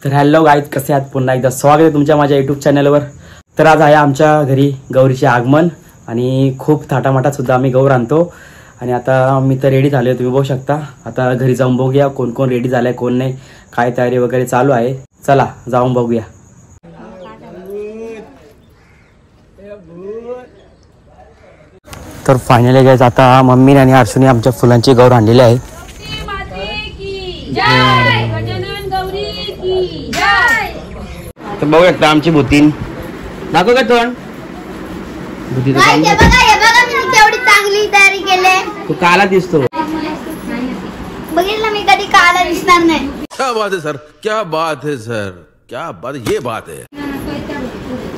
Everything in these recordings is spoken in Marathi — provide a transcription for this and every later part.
तर हॅलो गाईज, कसे आहात? पुन्हा एकदा स्वागत आहे तुमच्या माझ्या यूट्यूब चॅनलवर. तर आज आहे आमच्या घरी गौरीचे आगमन आणि खूप थाटामाटात सुद्धा आम्ही गौर आणतो. आणि आता मी तर रेडी झालो, तुम्ही बघू शकता. आता घरी जाऊन बघूया कोण कोण रेडी झालंय कोण नाही, काय तयारी वगैरे चालू आहे. चला जाऊन बघूया. तर फायनली गाईज आता मम्मीने आणि हर्षूने आमच्या फुलांची गौर आणलेली आहे. तर बघू शकता आमची भूतीन. दाखव का तोंड? भूती केवढी चांगली तयारी केले. तू काला दिसतो. बघितलं मी कधी काला दिसणार नाही. क्या बात है सर, क्या बात है सर, क्या बात, ये बात है.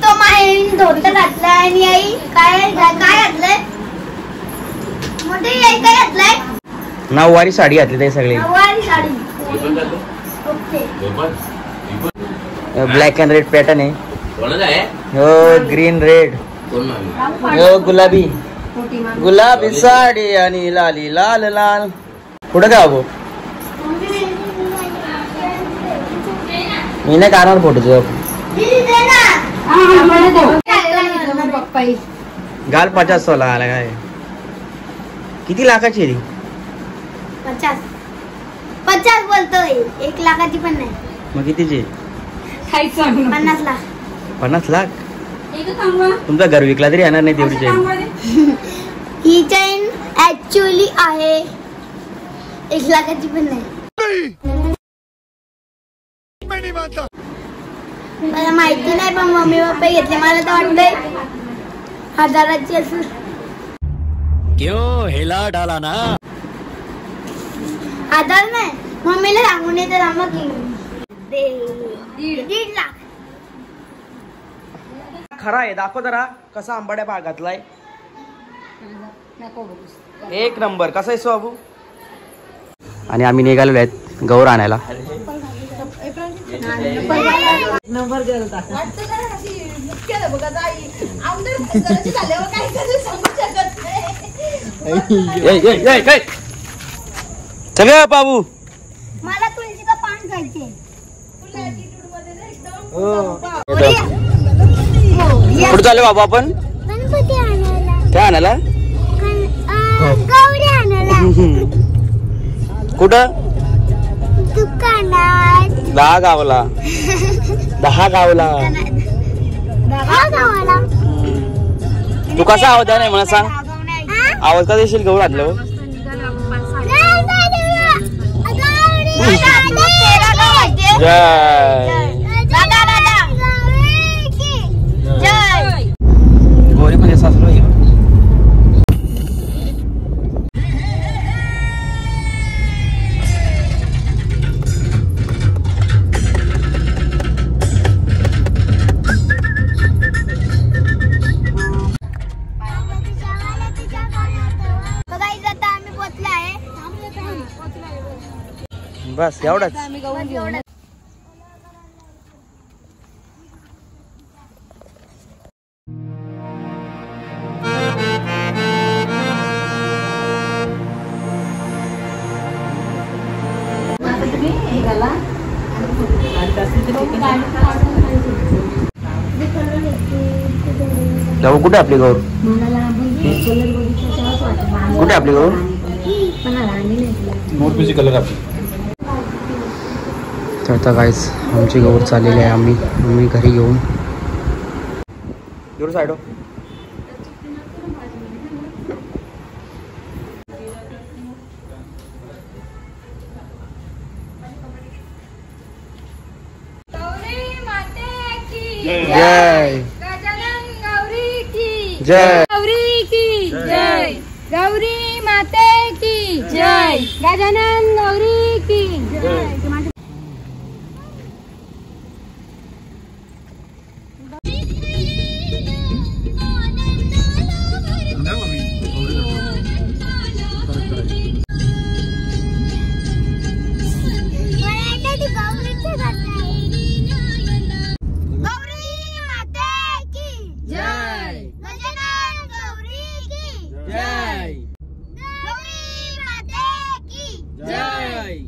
तो माहेरीने धोतर घातलाय आणि आई काय घातलंय? मोठी आई काय घातलंय? नऊवारी साडी घातली ते सगळे. नऊवारी साडी. Okay. Black and red pattern आहे. हो ग्रीन रेड. हो गुलाबी गुलाबी साडी आणि लाली लाल लाल. कुठं काय बाबू? मी नाही काढणार फोटो तुझा. गाल 50 सोला आला काय? किती लाखाची रे? 50 बोलतोय, 1 लाखाची पण नाही. मग कितीची? 50 लाख. 50 लाख? तुमचा घर विकला तरी येणार नाही तेवढी चेन. ही चेन ऍक्च्युअली आहे 1 लाखाची पण नाही. मला माहिती नाही पण मम्मी पप्पा घेतले. मला तर वाटतंय 1000ची असेल. क्यों हेला डाला ना? 1000 नाही, मम्मीला सांगून येते रामा की 1.5 लाख. खरा आहे, दाखव जरा कसा आंबाड्या भाग घातलाय. एक नंबर. कसा आहे बाबू? आणि आम्ही निघालेलो आहेत गौर आणायला. चल बाबू, मला तुळशीचं पान खायचे. कुठं चालू बाबू आपण? गणपती आणायला. काय आणायला? गौरी आणायला. कुठं? दुकानात. 10 गावला. 10 गावला. 10 गावाला. तू कसा आवाज आहे नाही मला सांग. आवाज का देशील गौर आणलं? गौरी मध्ये सासू आहे. बस एवढंच. जाऊ कुठे आपली गौर? कुठे आपली गौर? मोरपीची कलर आपली. तर आता गाईस आमची गौर चाललेली आहे. आम्ही घरी घेऊन गौर साईड. जय जय गौरी की जय. गौरी माते की जय. गजानन गौरी की जय.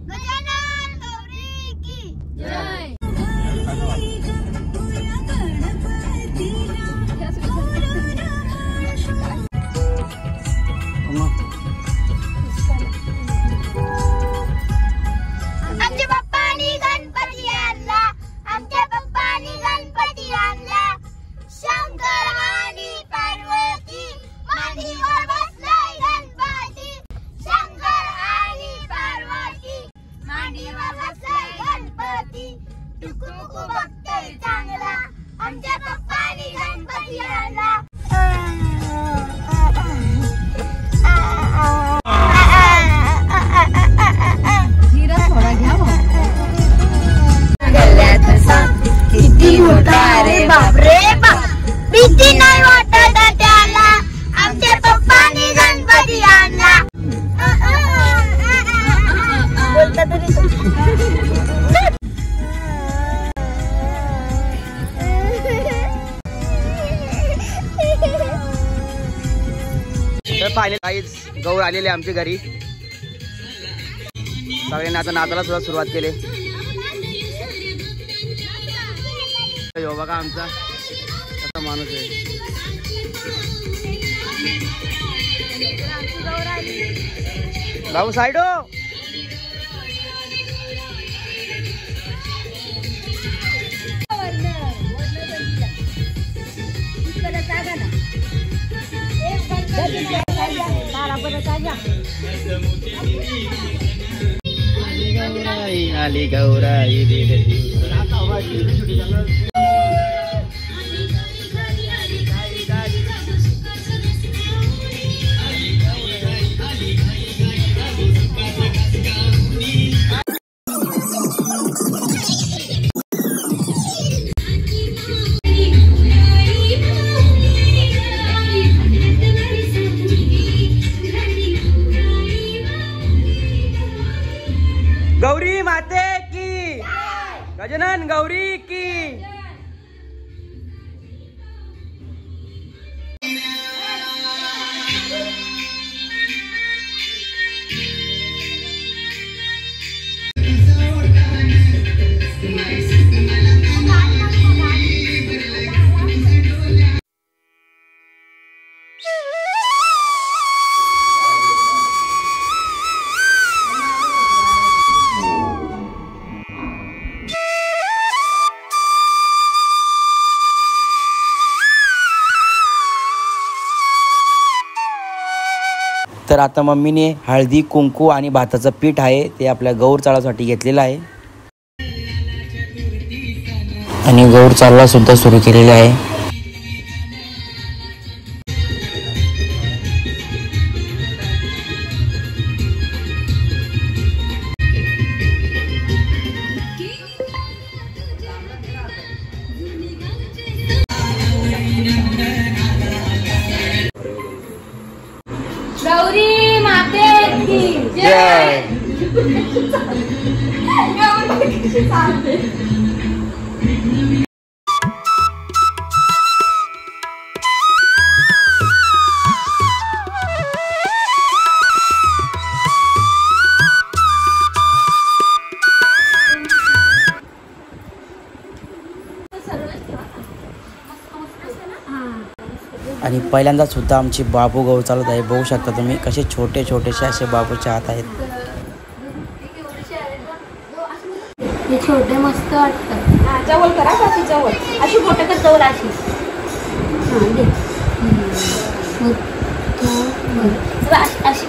गजानन गौरी की जय. आमच्या पप्पानी गणपती आणला, आमच्या पप्पानी गणपती आणला. शंकर आणि पार्वती मांडीवर बसलाय गणपती. शंकर आणि पार्वती मांडीवर बसलाय गणपती. टुकुमुकू बघतोय चांगला, आमच्या पप्पानी गणपती आणला. किती मोठा रे बाप रे बाप, भीती नाही वाटत त्याला, आमच्या पप्पानी गणपती आणला. बोलता तरी तर पाहिले काहीच गौर आलेले आमच्या घरी. सगळ्यांनी आता नाचायला सुद्धा सुरुवात केली. यो बघा आमचा कसा माणूस आहे. भाऊ साईड हो. आली गौराई देवी. गौरी माते की, गजानन गौरी की. तर आता मम्मीने हळदी कुंकू आणि भाताचं पीठ आहे ते आपल्या गौर चालासाठी घेतलेलं आहे आणि गौर चालला सुद्धा सुरू केलेला आहे. गौरी माते की जय. आणि पहिल्यांदा सुद्धा आमची बाबू गौर चालत आहे. बघू शकता तुम्ही कसे छोटे छोटेसे असे बाबूचे हात आहेत. हे छोटे मस्त वाटतात. जवळ करा काशी जवळ अशी मोठं कर जवळ अशी. अशी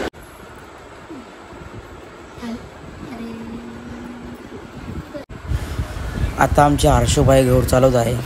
आता आमची हर्षूबाई गौर चालवत आहे.